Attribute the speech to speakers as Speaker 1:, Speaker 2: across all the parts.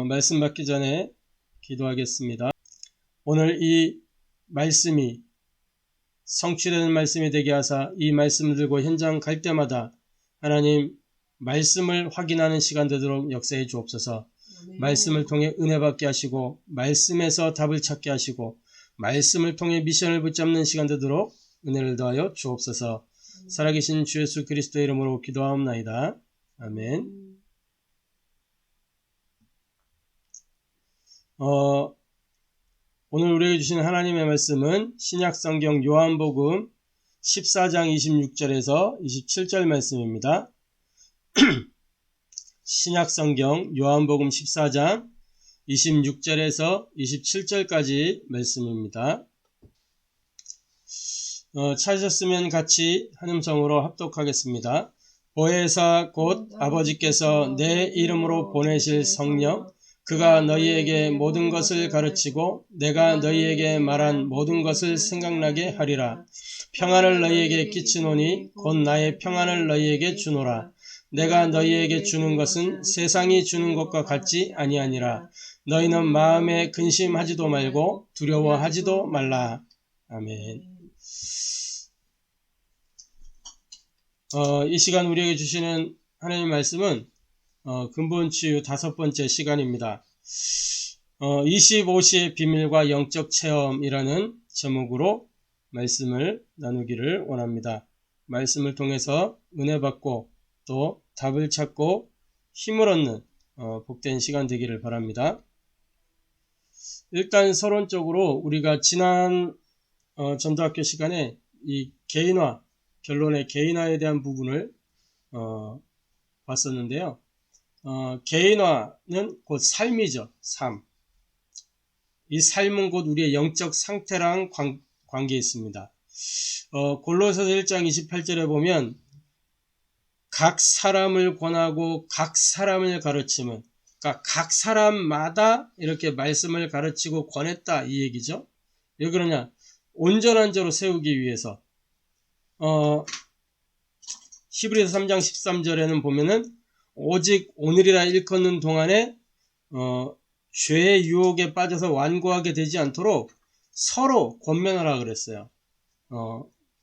Speaker 1: 말씀 받기 전에 기도하겠습니다. 오늘 이 말씀이 성취되는 말씀이 되게 하사 이 말씀을 들고 현장 갈 때마다 하나님 말씀을 확인하는 시간 되도록 역사해 주옵소서. 말씀을 통해 은혜 받게 하시고 말씀에서 답을 찾게 하시고 말씀을 통해 미션을 붙잡는 시간 되도록 은혜를 더하여 주옵소서. 살아계신 주 예수 그리스도의 이름으로 기도하옵나이다. 아멘. 오늘 우리에게 주신 하나님의 말씀은 신약성경 요한복음 14장 26절에서 27절 말씀입니다. 신약성경 요한복음 14장 26절에서 27절까지 말씀입니다. 찾으셨으면 같이 한 음성으로 합독하겠습니다. 보혜사 곧 아버지께서 내 이름으로 보내실 성령 그가 너희에게 모든 것을 가르치고 내가 너희에게 말한 모든 것을 생각나게 하리라. 평안을 너희에게 끼치노니 곧 나의 평안을 너희에게 주노라. 내가 너희에게 주는 것은 세상이 주는 것과 같지 아니하니라. 너희는 마음에 근심하지도 말고 두려워하지도 말라. 아멘. 이 시간 우리에게 주시는 하나님의 말씀은 근본치유 5번째 시간입니다. 25시의 비밀과 영적 체험이라는 제목으로 말씀을 나누기를 원합니다. 말씀을 통해서 은혜 받고 또 답을 찾고 힘을 얻는 복된 시간 되기를 바랍니다. 일단 서론적으로 우리가 지난 전도학교 시간에 이 개인화, 결론의 개인화에 대한 부분을 봤었는데요. 개인화는 곧 삶이죠. 삶. 이 삶은 곧 우리의 영적 상태랑 관계에 있습니다. 골로새서 1장 28절에 보면 각 사람을 권하고 각 사람을 가르치면, 그러니까 각 사람마다 이렇게 말씀을 가르치고 권했다 이 얘기죠. 왜 그러냐? 온전한 자로 세우기 위해서. 히브리서 3장 13절에는 보면은 오직 오늘이라 일컫는 동안에 죄의 유혹에 빠져서 완고하게 되지 않도록 서로 권면하라 그랬어요.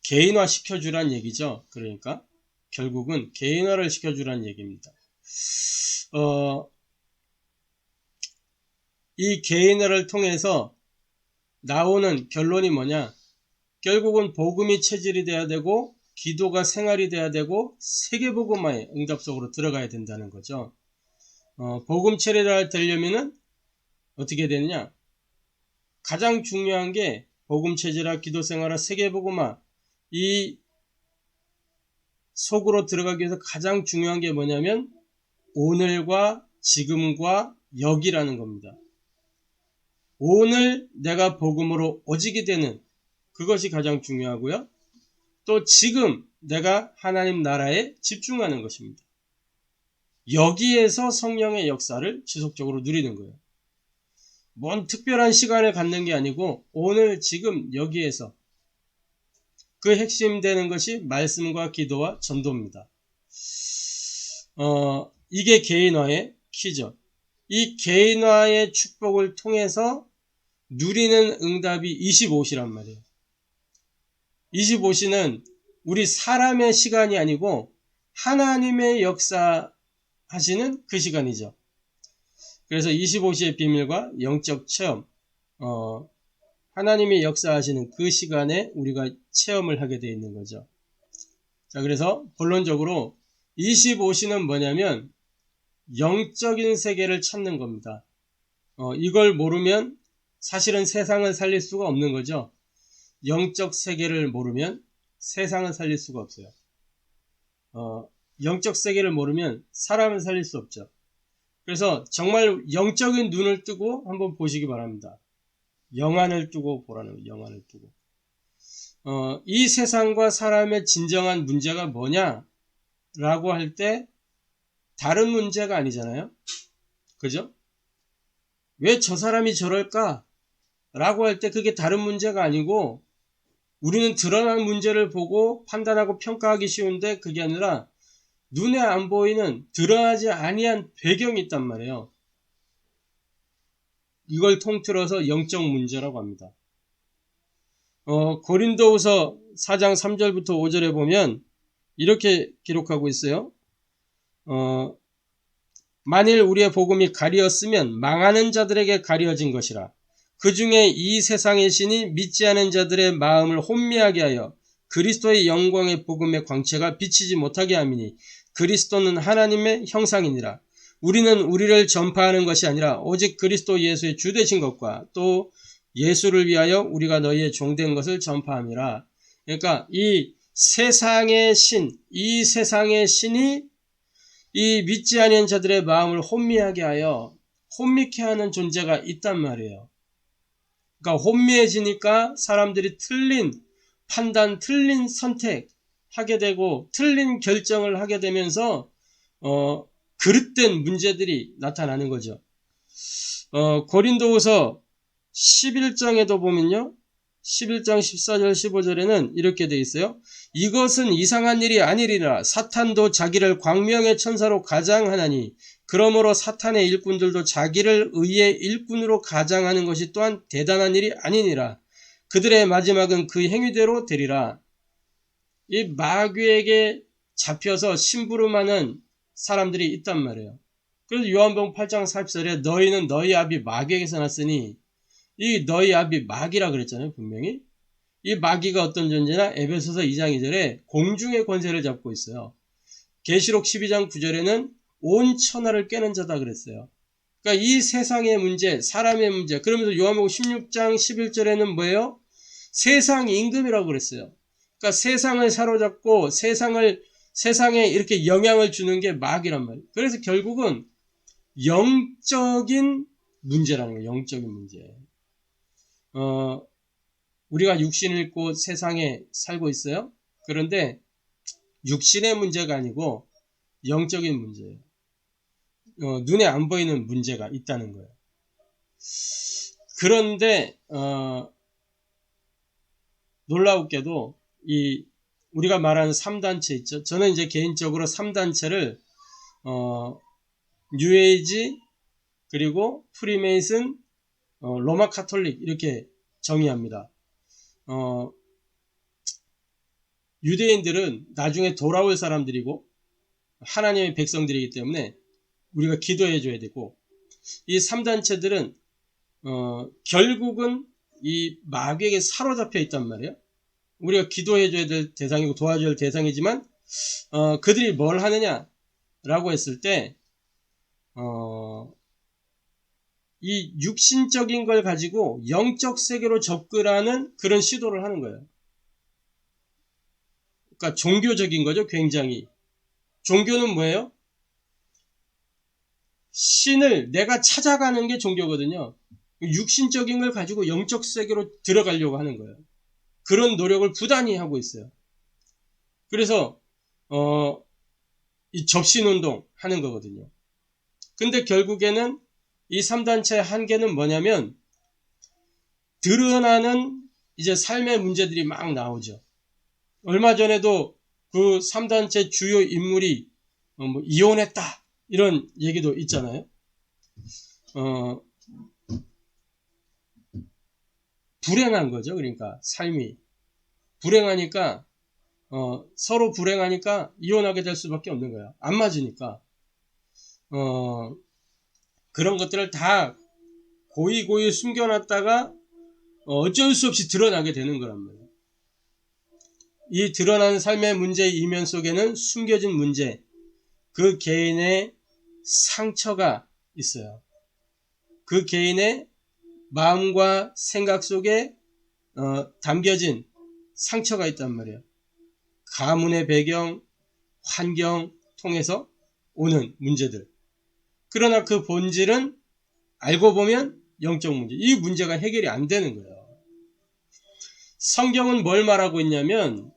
Speaker 1: 개인화 시켜주란 얘기죠. 그러니까 결국은 개인화를 시켜주란 얘기입니다. 이 개인화를 통해서 나오는 결론이 뭐냐? 결국은 복음이 체질이 돼야 되고 기도가 생활이 돼야 되고 세계복음화의 응답 속으로 들어가야 된다는 거죠. 복음 체질이 되려면은 어떻게 되느냐? 가장 중요한 게 복음 체질화, 기도 생활화, 세계복음화 이 속으로 들어가기 위해서 가장 중요한 게 뭐냐면 오늘과 지금과 여기라는 겁니다. 오늘 내가 복음으로 오직이 되는 그것이 가장 중요하고요. 또 지금 내가 하나님 나라에 집중하는 것입니다. 여기에서 성령의 역사를 지속적으로 누리는 거예요. 뭔 특별한 시간을 갖는 게 아니고 오늘 지금 여기에서 그 핵심 되는 것이 말씀과 기도와 전도입니다. 이게 개인화의 키죠. 이 개인화의 축복을 통해서 누리는 응답이 25시란 말이에요. 25시는 우리 사람의 시간이 아니고 하나님의 역사하시는 그 시간이죠. 그래서 25시의 비밀과 영적 체험, 하나님의 역사하시는 그 시간에 우리가 체험을 하게 되어 있는 거죠. 자, 그래서 본론적으로 25시는 뭐냐면 영적인 세계를 찾는 겁니다. 이걸 모르면 사실은 세상을 살릴 수가 없는 거죠. 영적 세계를 모르면 세상을 살릴 수가 없어요. 영적 세계를 모르면 사람을 살릴 수 없죠. 그래서 정말 영적인 눈을 뜨고 한번 보시기 바랍니다. 영안을 뜨고 보라는 거예요. 영안을 뜨고. 이 세상과 사람의 진정한 문제가 뭐냐라고 할 때 다른 문제가 아니잖아요. 그죠? 왜 저 사람이 저럴까? 라고 할 때 그게 다른 문제가 아니고 우리는 드러난 문제를 보고 판단하고 평가하기 쉬운데 그게 아니라 눈에 안 보이는 드러나지 아니한 배경이 있단 말이에요. 이걸 통틀어서 영적 문제라고 합니다. 고린도후서 4장 3절부터 5절에 보면 이렇게 기록하고 있어요. 만일 우리의 복음이 가리었으면 망하는 자들에게 가리어진 것이라. 그 중에 이 세상의 신이 믿지 않은 자들의 마음을 혼미하게 하여 그리스도의 영광의 복음의 광채가 비치지 못하게 함이니 그리스도는 하나님의 형상이니라. 우리는 우리를 전파하는 것이 아니라 오직 그리스도 예수의 주 되신 것과 또 예수를 위하여 우리가 너희의 종된 것을 전파함이라. 그러니까 이 세상의 신이 이 믿지 않은 자들의 마음을 혼미하게 하여 혼미케 하는 존재가 있단 말이에요. 그러니까 혼미해지니까 사람들이 틀린 판단, 틀린 선택하게 되고 틀린 결정을 하게 되면서 그릇된 문제들이 나타나는 거죠. 고린도후서 11장에도 보면요. 11장 14절 15절에는 이렇게 돼 있어요. 이것은 이상한 일이 아니리라. 사탄도 자기를 광명의 천사로 가장하나니 그러므로 사탄의 일꾼들도 자기를 의의 일꾼으로 가장하는 것이 또한 대단한 일이 아니니라. 그들의 마지막은 그 행위대로 되리라. 이 마귀에게 잡혀서 심부름하는 사람들이 있단 말이에요. 그래서 요한복음 8장 40절에 너희는 너희 아비 마귀에게서 났으니 이 너희 아비 마귀라 그랬잖아요. 분명히. 이 마귀가 어떤 존재나 에베소서 2장 2절에 공중의 권세를 잡고 있어요. 계시록 12장 9절에는 온 천하를 깨는 자다 그랬어요. 그러니까 이 세상의 문제, 사람의 문제. 그러면서 요한복음 16장 11절에는 뭐예요? 세상 임금이라고 그랬어요. 그러니까 세상을 사로잡고 세상에 이렇게 영향을 주는 게 마귀란 말이에요. 그래서 결국은 영적인 문제라는 거예요. 영적인 문제. 우리가 육신을 입고 세상에 살고 있어요. 그런데 육신의 문제가 아니고 영적인 문제예요. 눈에 안 보이는 문제가 있다는 거예요. 그런데 놀라웠게도 우리가 말하는 3단체 있죠. 저는 이제 개인적으로 3단체를 뉴에이지 그리고 프리메이슨 로마 카톨릭 이렇게 정의합니다. 유대인들은 나중에 돌아올 사람들이고 하나님의 백성들이기 때문에 우리가 기도해 줘야 되고 이 3단체들은 결국은 이 마귀에게 사로잡혀 있단 말이에요. 우리가 기도해 줘야 될 대상이고 도와줘야 될 대상이지만 그들이 뭘 하느냐라고 했을 때 이 육신적인 걸 가지고 영적 세계로 접근하는 그런 시도를 하는 거예요. 그러니까 종교적인 거죠. 굉장히. 종교는 뭐예요? 신을 내가 찾아가는 게 종교거든요. 육신적인 걸 가지고 영적 세계로 들어가려고 하는 거예요. 그런 노력을 부단히 하고 있어요. 그래서 이 접신운동 하는 거거든요. 근데 결국에는 이 3단체의 한계는 뭐냐면 드러나는 이제 삶의 문제들이 막 나오죠. 얼마 전에도 그 3단체 주요 인물이 뭐 이혼했다 이런 얘기도 있잖아요. 불행한 거죠. 그러니까 삶이 불행하니까 서로 불행하니까 이혼하게 될 수밖에 없는 거예요. 안 맞으니까. 그런 것들을 다 고이 숨겨놨다가 어쩔 수 없이 드러나게 되는 거란 말이에요. 이 드러나는 삶의 문제의 이면 속에는 숨겨진 문제, 그 개인의 상처가 있어요. 그 개인의 마음과 생각 속에 담겨진 상처가 있단 말이에요. 가문의 배경, 환경 통해서 오는 문제들. 그러나 그 본질은 알고 보면 영적 문제. 이 문제가 해결이 안 되는 거예요. 성경은 뭘 말하고 있냐면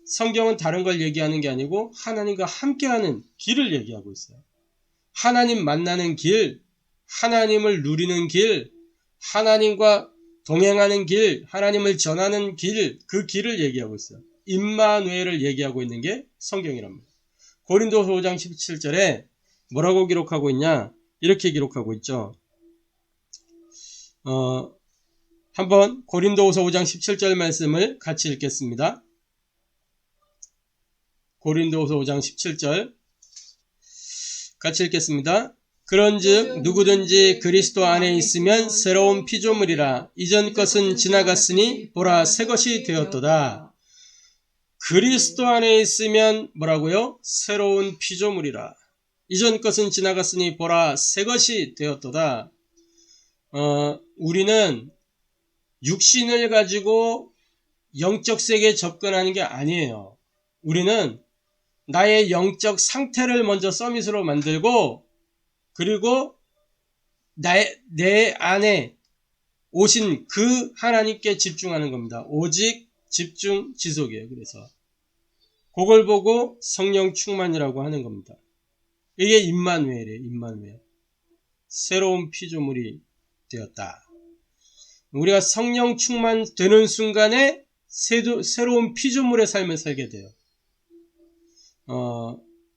Speaker 1: 성경은 다른 걸 얘기하는 게 아니고 하나님과 함께하는 길을 얘기하고 있어요. 하나님 만나는 길, 하나님을 누리는 길, 하나님과 동행하는 길, 하나님을 전하는 길, 그 길을 얘기하고 있어요. 임마누엘을 얘기하고 있는 게 성경이랍니다. 고린도서 5장 17절에 뭐라고 기록하고 있냐? 이렇게 기록하고 있죠. 한번 고린도후서 5장 17절 말씀을 같이 읽겠습니다. 고린도후서 5장 17절 같이 읽겠습니다. 그런즉 누구든지 그리스도 안에 있으면 새로운 피조물이라. 이전 것은 지나갔으니 보라 새 것이 되었도다. 그리스도 안에 있으면 뭐라고요? 새로운 피조물이라. 이전 것은 지나갔으니 보라 새 것이 되었도다. 우리는 육신을 가지고 영적 세계에 접근하는 게 아니에요. 우리는 나의 영적 상태를 먼저 서밋으로 만들고, 그리고 내 안에 오신 그 하나님께 집중하는 겁니다. 오직 집중 지속이에요. 그래서 그걸 보고 성령 충만이라고 하는 겁니다. 이게 임마누엘이에요. 임마누엘. 새로운 피조물이 되었다. 우리가 성령 충만되는 순간에 새로운 피조물의 삶을 살게 돼요.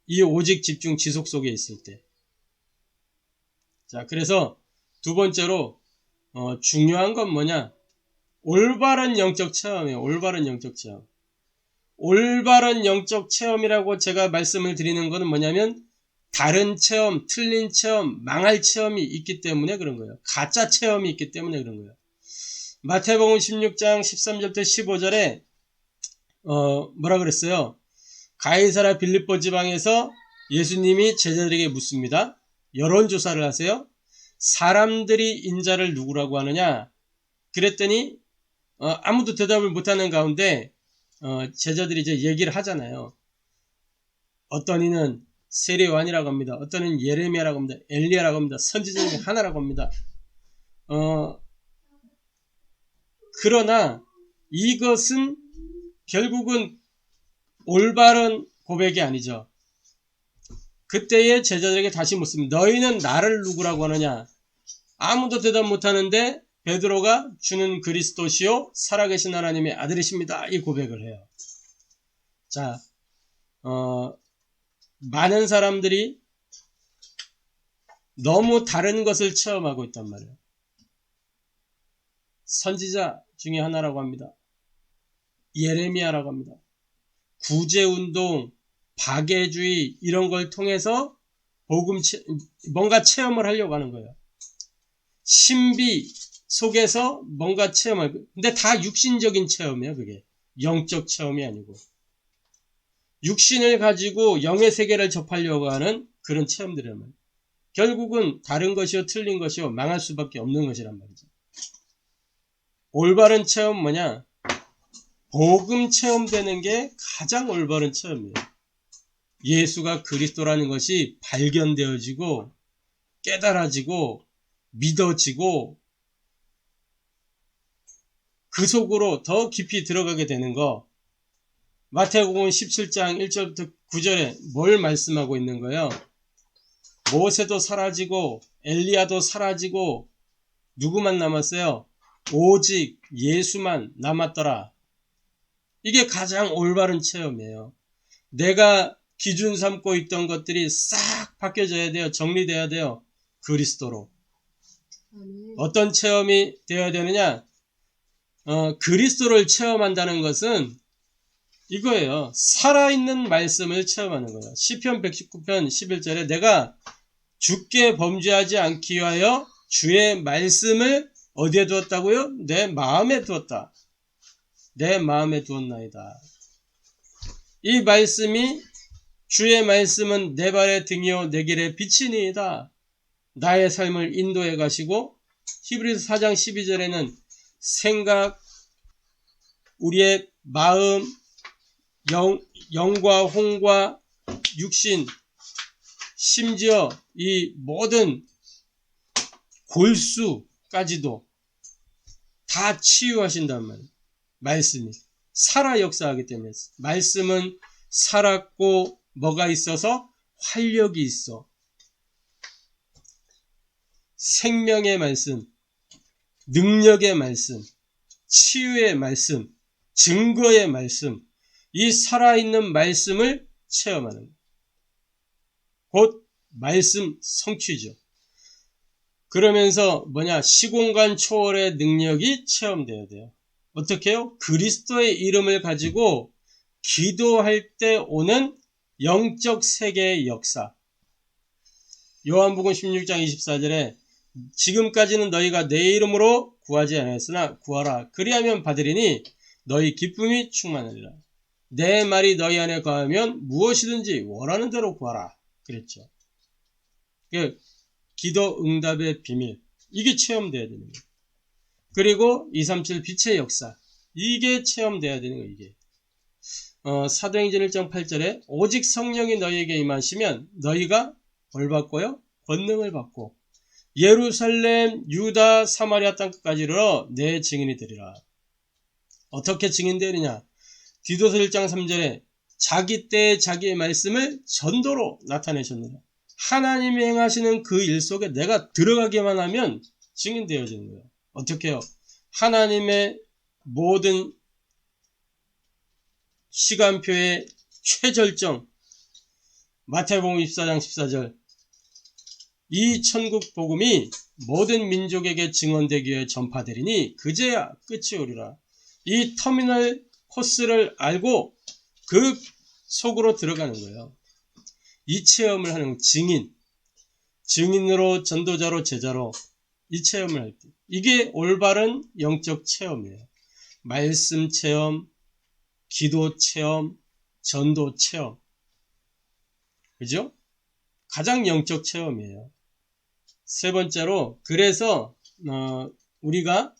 Speaker 1: 이 오직 집중 지속 속에 있을 때. 자, 그래서 두 번째로 중요한 건 뭐냐? 올바른 영적 체험이에요. 올바른 영적 체험. 올바른 영적 체험이라고 제가 말씀을 드리는 것은 뭐냐면 다른 체험, 틀린 체험, 망할 체험이 있기 때문에 그런 거예요. 가짜 체험이 있기 때문에 그런 거예요. 마태복음 16장 13절부터 15절에 뭐라 그랬어요? 가이사랴 빌립보 지방에서 예수님이 제자들에게 묻습니다. 여론조사를 하세요. 사람들이 인자를 누구라고 하느냐? 그랬더니 아무도 대답을 못하는 가운데 제자들이 이제 얘기를 하잖아요. 어떤 이는 세례요한이라고 합니다. 어떤 이는 예레미야라고 합니다. 엘리야라고 합니다. 선지자 중에 하나라고 합니다. 그러나 이것은 결국은 올바른 고백이 아니죠. 그때의 제자들에게 다시 묻습니다. 너희는 나를 누구라고 하느냐? 아무도 대답 못하는데 베드로가 주는 그리스도시요 살아계신 하나님의 아들이십니다. 이 고백을 해요. 자, 많은 사람들이 너무 다른 것을 체험하고 있단 말이에요. 선지자 중에 하나라고 합니다. 예레미야라고 합니다. 구제운동, 박애주의 이런 걸 통해서 뭔가 체험을 하려고 하는 거예요. 신비 속에서 뭔가 체험을, 근데 다 육신적인 체험이에요. 그게 영적 체험이 아니고 육신을 가지고 영의 세계를 접하려고 하는 그런 체험들이란 말이에요. 결국은 다른 것이요 틀린 것이요 망할 수밖에 없는 것이란 말이죠. 올바른 체험 뭐냐? 복음 체험되는 게 가장 올바른 체험이에요. 예수가 그리스도라는 것이 발견되어지고 깨달아지고 믿어지고 그 속으로 더 깊이 들어가게 되는 거. 마태복음 17장 1절부터 9절에 뭘 말씀하고 있는 거예요? 모세도 사라지고 엘리야도 사라지고 누구만 남았어요? 오직 예수만 남았더라. 이게 가장 올바른 체험이에요. 내가 기준 삼고 있던 것들이 싹 바뀌어져야 돼요. 정리돼야 돼요. 그리스도로. 어떤 체험이 되어야 되느냐? 그리스도를 체험한다는 것은 이거예요. 살아있는 말씀을 체험하는 거예요. 시편 119편 11절에 내가 주께 범죄하지 않기 위하여 주의 말씀을 어디에 두었다고요? 내 마음에 두었다. 내 마음에 두었나이다. 이 말씀이 주의 말씀은 내 발의 등이요 내 길의 빛이니이다. 나의 삶을 인도해 가시고 히브리서 4장 12절에는 생각, 우리의 마음, 영과 혼과 육신, 심지어 이 모든 골수까지도 다 치유하신단 말이에요. 말씀이 살아 역사하기 때문에 말씀은 살았고 뭐가 있어서 활력이 있어. 생명의 말씀, 능력의 말씀, 치유의 말씀, 증거의 말씀, 이 살아있는 말씀을 체험하는 곧 말씀 성취죠. 그러면서 시공간 초월의 능력이 체험되어야 돼요. 어떻게 해요? 그리스도의 이름을 가지고 기도할 때 오는 영적 세계의 역사. 요한복음 16장 24절에 지금까지는 너희가 내 이름으로 구하지 않았으나 구하라. 그리하면 받으리니 너희 기쁨이 충만하리라. 내 말이 너희 안에 거하면 무엇이든지 원하는 대로 구하라. 그랬죠. 기도 응답의 비밀. 이게 체험돼야 되는 거예요. 그리고 237 빛의 역사. 이게 체험돼야 되는 거예요. 이게. 사도행전 1장 8절에 오직 성령이 너희에게 임하시면 너희가 뭘 받고요? 권능을 받고 예루살렘, 유다, 사마리아 땅끝까지 이르러 내 증인이 되리라. 어떻게 증인되느냐? 디도서 1장 3절에 자기 때에 자기의 말씀을 전도로 나타내셨느냐. 하나님이 행하시는 그 일 속에 내가 들어가기만 하면 증인되어지는 거예요. 어떻게 해요? 하나님의 모든 시간표의 최절정, 마태복음 24장 14절, 이 천국 복음이 모든 민족에게 증언되기 위해 전파되리니 그제야 끝이 오리라. 이 터미널 코스를 알고 그 속으로 들어가는 거예요. 이 체험을 하는 증인으로 전도자로 제자로 이 체험을 할 때 이게 올바른 영적 체험이에요. 말씀 체험, 기도 체험, 전도 체험. 그죠? 가장 영적 체험이에요. 세 번째로 그래서 우리가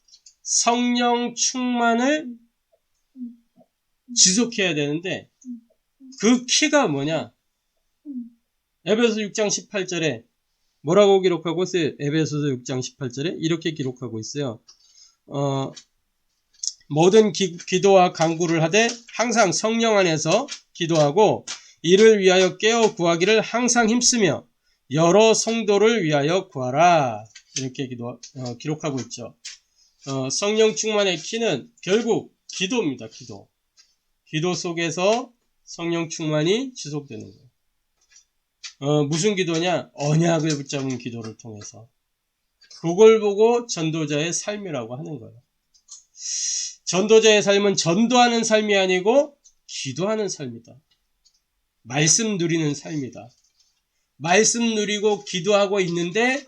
Speaker 1: 성령 충만을 지속해야 되는데 그 키가 뭐냐? 에베소서 6장 18절에 뭐라고 기록하고 있어요? 에베소서 6장 18절에 이렇게 기록하고 있어요. 모든 기도와 간구를 하되 항상 성령 안에서 기도하고 이를 위하여 깨어 구하기를 항상 힘쓰며 여러 성도를 위하여 구하라. 이렇게 기록하고 있죠. 성령 충만의 키는 결국 기도입니다. 기도 속에서 성령 충만이 지속되는 거예요. 무슨 기도냐? 언약을 붙잡은 기도를 통해서. 그걸 보고 전도자의 삶이라고 하는 거예요. 전도자의 삶은 전도하는 삶이 아니고 기도하는 삶이다. 말씀 누리는 삶이다. 말씀 누리고 기도하고 있는데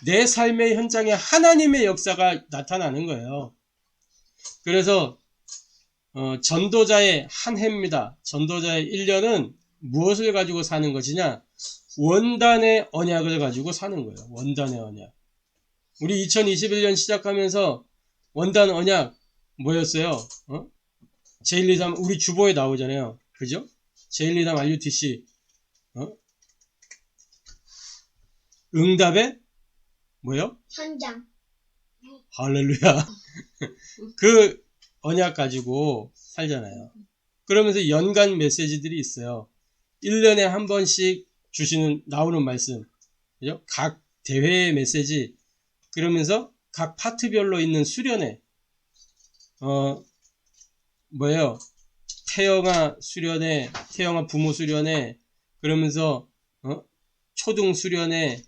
Speaker 1: 내 삶의 현장에 하나님의 역사가 나타나는 거예요. 그래서 전도자의 한 해입니다. 전도자의 1년은 무엇을 가지고 사는 것이냐? 원단의 언약을 가지고 사는 거예요. 원단의 언약. 우리 2021년 시작하면서 원단 언약 뭐였어요? 제123 우리 주보에 나오잖아요. 그죠? 제123 RUTC 응답의 뭐요?
Speaker 2: 현장.
Speaker 1: 할렐루야. 그 언약 가지고 살잖아요. 그러면서 연간 메시지들이 있어요. 1년에 한 번씩 나오는 말씀. 그죠? 각 대회의 메시지. 그러면서 각 파트별로 있는 수련회. 태영아 수련회, 태영아 부모 수련회. 그러면서 초등 수련회.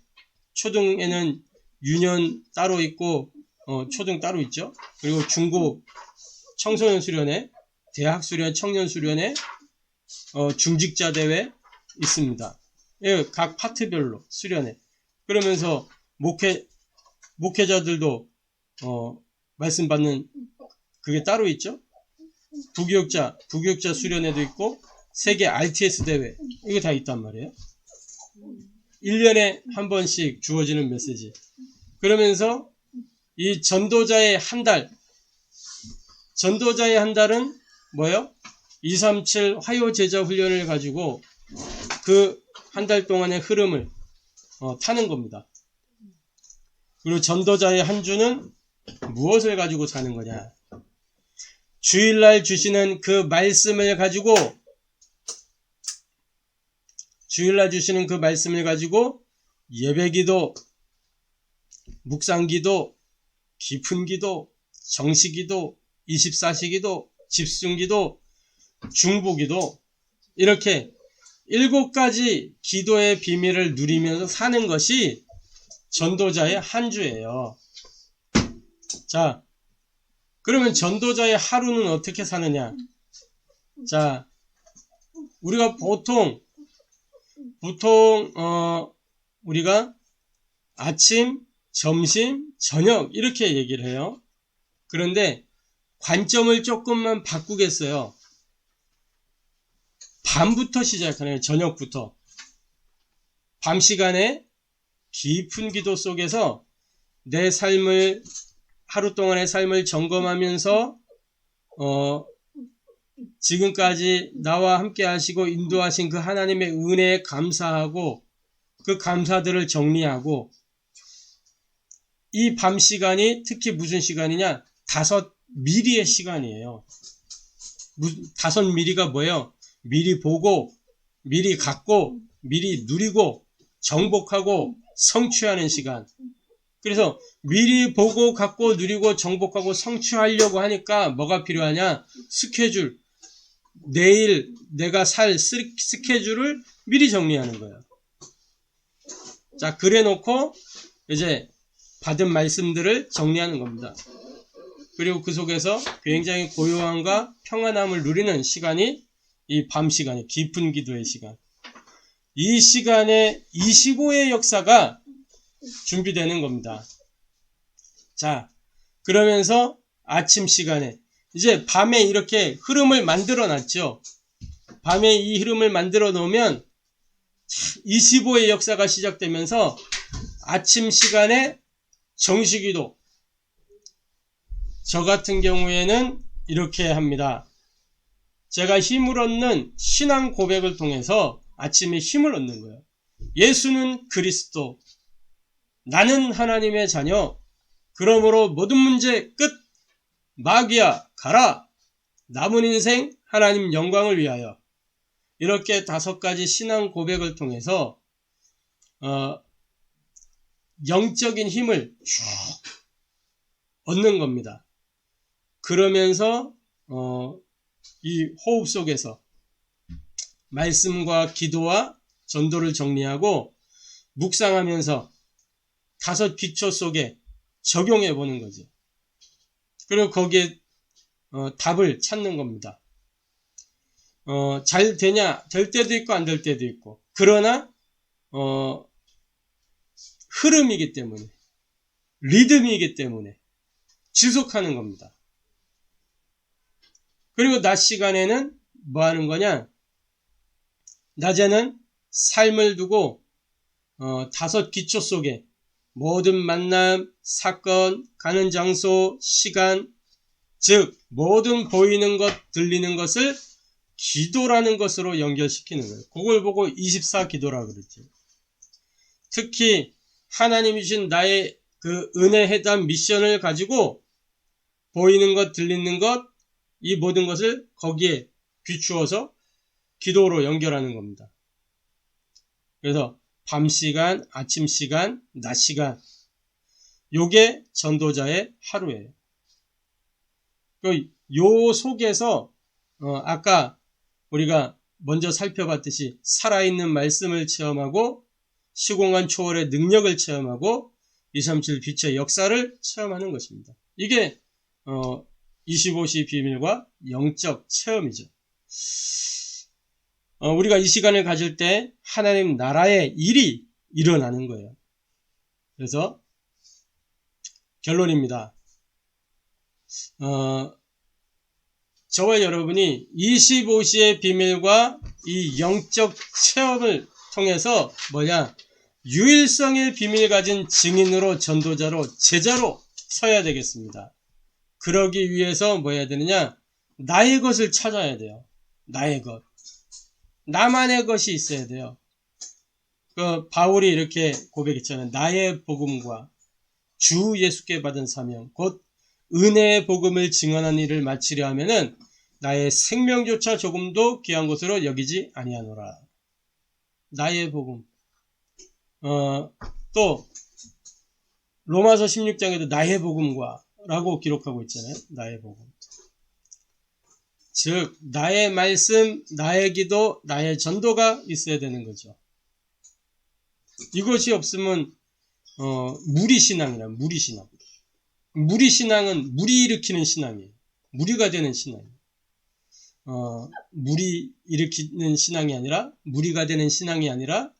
Speaker 1: 초등에는 유년 따로 있고 초등 따로 있죠. 그리고 중고 청소년 수련회, 대학 수련, 청년 수련회, 중직자 대회 있습니다. 예, 각 파트별로 수련회. 그러면서 목회자들도 말씀 받는 그게 따로 있죠. 부교육자 수련회도 있고 세계 RTS 대회 이거 다 있단 말이에요. 1년에 한 번씩 주어지는 메시지. 그러면서 이 전도자의 한 달은 뭐예요? 237 화요 제자 훈련을 가지고 그 한 달 동안의 흐름을 타는 겁니다. 그리고 전도자의 한 주는 무엇을 가지고 사는 거냐? 주일날 주시는 그 말씀을 가지고 예배기도, 묵상기도, 깊은기도, 정시기도, 24시기도, 집순기도, 중보기도 이렇게 7가지 기도의 비밀을 누리면서 사는 것이 전도자의 한 주예요. 자, 그러면 전도자의 하루는 어떻게 사느냐? 자, 우리가 보통 우리가 아침, 점심, 저녁 이렇게 얘기를 해요. 그런데 관점을 조금만 바꾸겠어요. 밤부터 시작하네요. 저녁부터. 밤 시간에 깊은 기도 속에서 내 삶을, 하루 동안의 삶을 점검하면서 지금까지 나와 함께 하시고 인도하신 그 하나님의 은혜에 감사하고 그 감사들을 정리하고, 이 밤 시간이 특히 무슨 시간이냐? 5미리의 시간이에요. 5미리가 뭐예요? 미리 보고, 미리 갖고, 미리 누리고, 정복하고, 성취하는 시간. 그래서 미리 보고, 갖고, 누리고, 정복하고, 성취하려고 하니까 뭐가 필요하냐? 스케줄. 내일 내가 살 스케줄을 미리 정리하는 거예요. 자, 그래 놓고 이제 받은 말씀들을 정리하는 겁니다. 그리고 그 속에서 굉장히 고요함과 평안함을 누리는 시간이 이 밤 시간이, 깊은 기도의 시간. 이 시간에 25의 역사가 준비되는 겁니다. 자, 그러면서 아침 시간에 이제 밤에 이렇게 흐름을 만들어 놨죠. 밤에 이 흐름을 만들어 놓으면 25의 역사가 시작되면서 아침 시간에 정시기도. 저 같은 경우에는 이렇게 합니다. 제가 힘을 얻는 신앙 고백을 통해서 아침에 힘을 얻는 거예요. 예수는 그리스도, 나는 하나님의 자녀, 그러므로 모든 문제 끝, 마귀야 가라, 남은 인생 하나님 영광을 위하여. 이렇게 5가지 신앙 고백을 통해서 영적인 힘을 쭉 얻는 겁니다. 그러면서 이 호흡 속에서 말씀과 기도와 전도를 정리하고 묵상하면서 5 기초 속에 적용해 보는 거죠. 그리고 거기에 답을 찾는 겁니다. 잘 되냐? 될 때도 있고 안 될 때도 있고. 그러나 흐름이기 때문에, 리듬이기 때문에 지속하는 겁니다. 그리고 낮 시간에는 뭐 하는 거냐? 낮에는 삶을 두고 5 기초 속에 모든 만남, 사건, 가는 장소, 시간, 즉 모든 보이는 것, 들리는 것을 기도라는 것으로 연결시키는 거예요. 그걸 보고 24 기도라고 그러죠. 특히 하나님이 주신 나의 그 은혜 해담 미션을 가지고 보이는 것, 들리는 것, 이 모든 것을 거기에 비추어서 기도로 연결하는 겁니다. 그래서 밤 시간, 아침 시간, 낮 시간, 요게 전도자의 하루예요. 요 속에서 아까 우리가 먼저 살펴봤듯이 살아있는 말씀을 체험하고 시공간 초월의 능력을 체험하고 237 빛의 역사를 체험하는 것입니다. 이게 25시 비밀과 영적 체험이죠. 우리가 이 시간을 가질 때 하나님 나라의 일이 일어나는 거예요. 그래서 결론입니다. 저와 여러분이 25시의 비밀과 이 영적 체험을 통해서 유일성의 비밀 가진 증인으로, 전도자로, 제자로 서야 되겠습니다. 그러기 위해서 뭐 해야 되느냐? 나의 것을 찾아야 돼요. 나의 것. 나만의 것이 있어야 돼요. 바울이 이렇게 고백했잖아요. 나의 복음과 주 예수께 받은 사명, 곧 은혜의 복음을 증언한 일을 마치려 하면은 나의 생명조차 조금도 귀한 것으로 여기지 아니하노라. 나의 복음. 또 로마서 16장에도 나의 복음과 라고 기록하고 있잖아요. 나의 복음. 즉 나의 말씀, 나의 기도, 나의 전도가 있어야 되는 거죠. 이것이 없으면 무리신앙이라 무리신앙. 무리신앙은 무리 일으키는 신앙이에요. 무리가 되는 신앙이에요. 무리 일으키는 신앙이 아니라 무리가 되는 신앙이 아니라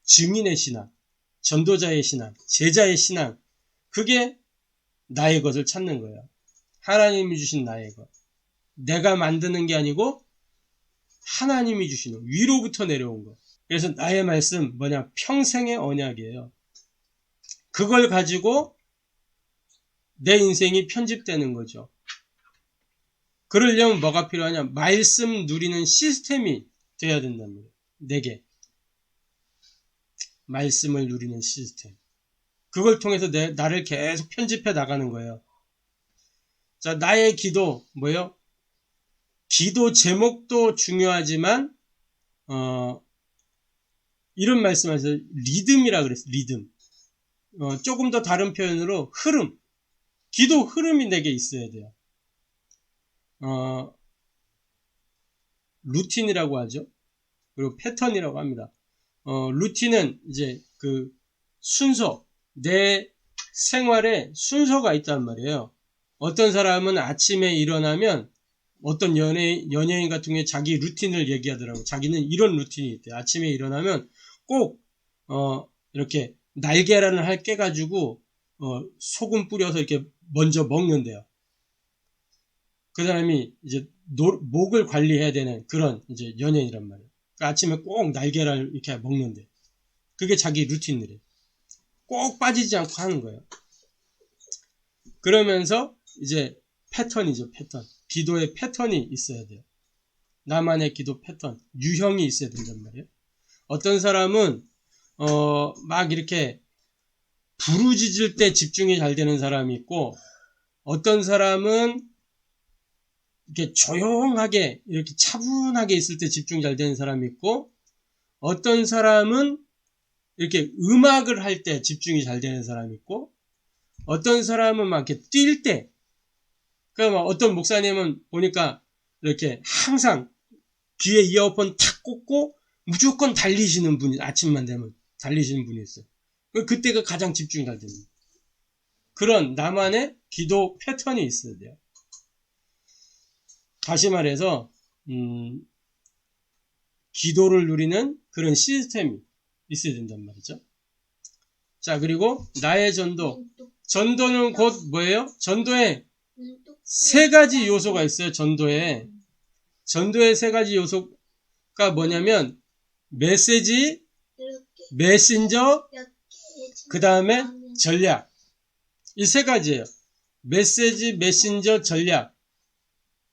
Speaker 1: 증인의 신앙, 전도자의 신앙, 제자의 신앙. 그게 나의 것을 찾는 거예요. 하나님이 주신 나의 것. 내가 만드는 게 아니고 하나님이 주시는 위로부터 내려온 것. 그래서 나의 말씀 뭐냐? 평생의 언약이에요. 그걸 가지고 내 인생이 편집되는 거죠. 그러려면 뭐가 필요하냐? 말씀 누리는 시스템이 돼야 된다는 거예요. 내게. 말씀을 누리는 시스템. 그걸 통해서 나를 계속 편집해 나가는 거예요. 자, 나의 기도, 뭐예요? 기도 제목도 중요하지만, 이런 말씀하세요. 리듬이라 그랬어요. 리듬. 조금 더 다른 표현으로 흐름. 기도 흐름이 내게 있어야 돼요. 루틴이라고 하죠. 그리고 패턴이라고 합니다. 루틴은 이제 그 순서, 내 생활에 순서가 있단 말이에요. 어떤 사람은 아침에 일어나면 어떤 연예인 같은 경우에 자기 루틴을 얘기하더라고요. 자기는 이런 루틴이 있대요. 아침에 일어나면 꼭 이렇게 날계란을 할 깨가지고 소금 뿌려서 이렇게 먼저 먹는데요. 그 사람이 이제 목을 관리해야 되는 그런 이제 연예인이란 말이에요. 그러니까 아침에 꼭 날계란을 이렇게 먹는데 그게 자기 루틴이래요. 꼭 빠지지 않고 하는 거예요. 그러면서 이제 패턴이죠, 패턴. 기도의 패턴이 있어야 돼요. 나만의 기도 패턴, 유형이 있어야 된단 말이에요. 어떤 사람은 막 이렇게 부르짖을 때 집중이 잘 되는 사람이 있고, 어떤 사람은 이렇게 조용하게 이렇게 차분하게 있을 때 집중이 잘 되는 사람이 있고, 어떤 사람은 이렇게 음악을 할 때 집중이 잘 되는 사람이 있고, 어떤 사람은 막 이렇게 뛸 때, 그러니까 어떤 목사님은 보니까 이렇게 항상 귀에 이어폰 탁 꽂고 무조건 달리시는 분이, 아침만 되면 달리시는 분이 있어요. 그때가 가장 집중이 잘 됩니다. 그런 나만의 기도 패턴이 있어야 돼요. 다시 말해서 기도를 누리는 그런 시스템이 있어야 된단 말이죠. 자, 그리고 나의 전도. 전도는 곧 뭐예요? 전도에 세 가지 요소가 있어요. 전도에 세 가지 요소가 뭐냐면 메시지, 메신저, 그 다음에 전략. 이 세 가지예요. 메시지, 메신저, 전략.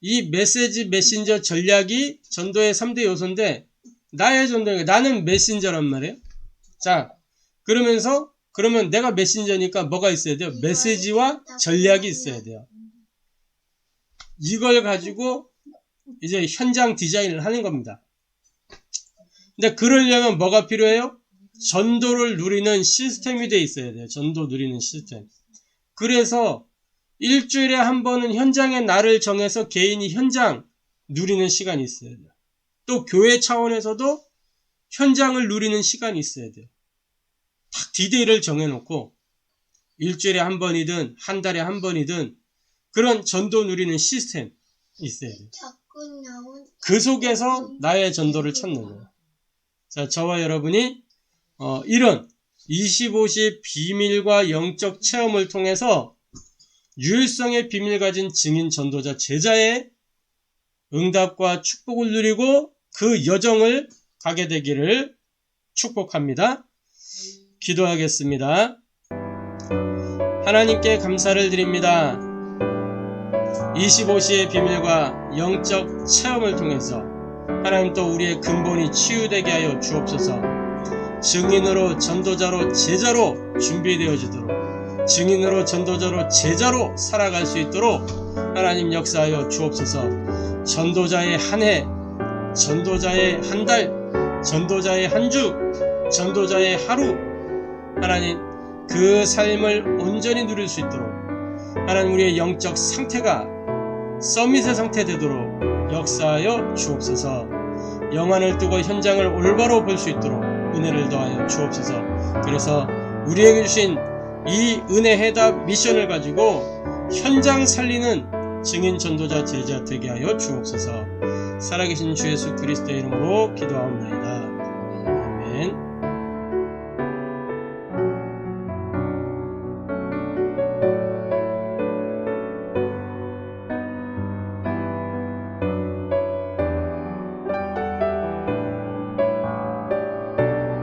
Speaker 1: 이 메시지, 메신저, 전략이 전도의 3대 요소인데, 나의 전도가, 나는 메신저란 말이에요. 자, 그러면 내가 메신저니까 뭐가 있어야 돼요? 메시지와 전략이 있어야 돼요. 이걸 가지고 이제 현장 디자인을 하는 겁니다. 근데 그러려면 뭐가 필요해요? 전도를 누리는 시스템이 돼 있어야 돼요. 전도 누리는 시스템. 그래서 일주일에 한 번은 현장의 날을 정해서 개인이 현장 누리는 시간이 있어야 돼요. 또 교회 차원에서도 현장을 누리는 시간이 있어야 돼요. 딱 디데이를 정해놓고 일주일에 한 번이든 한 달에 한 번이든 그런 전도 누리는 시스템이 있어야 돼요. 그 속에서 나의 전도를 찾는 거예요. 자, 저와 여러분이 이런 25시 비밀과 영적 체험을 통해서 유일성의 비밀 가진 증인 전도자 제자의 응답과 축복을 누리고 그 여정을 가게 되기를 축복합니다. 기도하겠습니다. 하나님께 감사를 드립니다. 25시의 비밀과 영적 체험을 통해서 하나님 또 우리의 근본이 치유되게 하여 주옵소서. 증인으로 전도자로 제자로 준비되어지도록, 증인으로 전도자로 제자로 살아갈 수 있도록 하나님 역사하여 주옵소서. 전도자의 한 해, 전도자의 한 달, 전도자의 한 주, 전도자의 하루, 하나님 그 삶을 온전히 누릴 수 있도록 하나님 우리의 영적 상태가 서밋의 상태 되도록 역사하여 주옵소서. 영안을 뜨고 현장을 올바로 볼 수 있도록 은혜를 더하여 주옵소서. 그래서 우리에게 주신 이 은혜 해답 미션을 가지고 현장 살리는 증인 전도자 제자 되게 하여 주옵소서. 살아계신 주 예수 그리스도의 이름으로 기도하옵나이다.